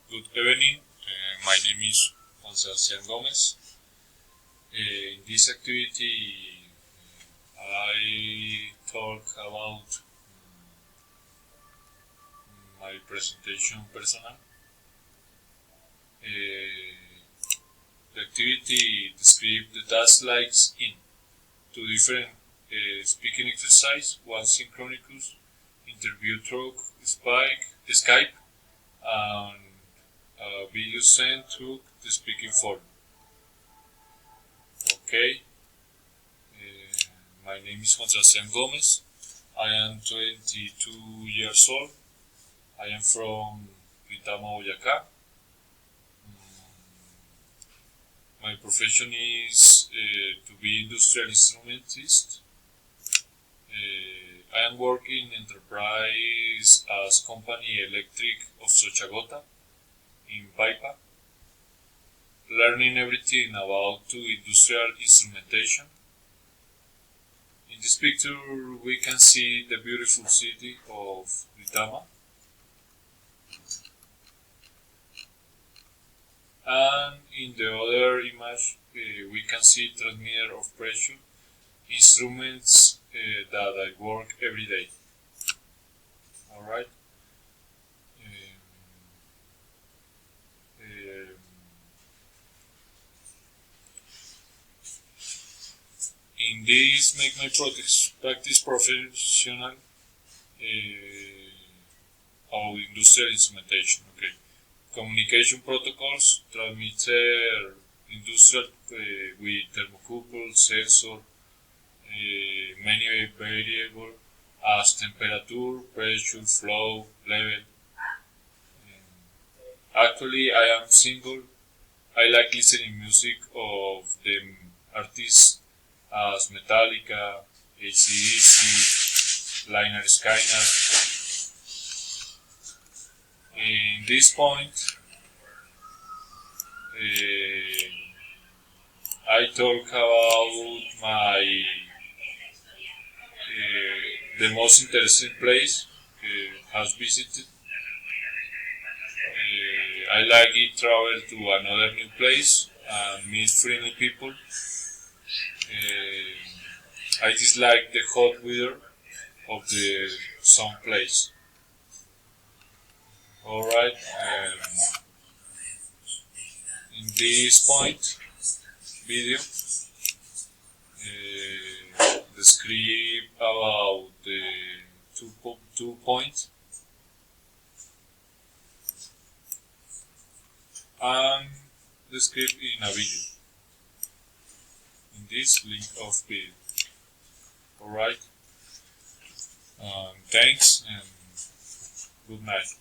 Good evening. My name is Juan Sebastián Gomez. In this activity, I talk about my presentation personal. The activity describes the task likes in two different speaking exercise, one synchronous interview through Skype, and a video sent through the speaking forum. Okay, my name is Juan Sebastián Gomez. I am 22 years old. I am from Ritama, Boyacá. My profession is to be industrial instrumentist. I am working in enterprise as company electric of Sochagota in Paipa, learning everything about industrial instrumentation. In this picture we can see the beautiful city of Ritama, and in the other image we can see transmitter of pressure instruments that I work every day. Alright. In this make my practice professional of industrial instrumentation. Okay. Communication protocols, transmitter industrial with thermocouple, sensor, many variable as temperature, pressure, flow, level. Actually, I am single. I like listening music of the artists as Metallica, AC/DC, Liner Skynet. In this point, I talk about my the most interesting place has visited. I like it travel to another new place and meet friendly people. I dislike the hot weather of the some place. Alright, in this point video describe about the two points and describe in a video in this link of video. Alright, thanks and good night.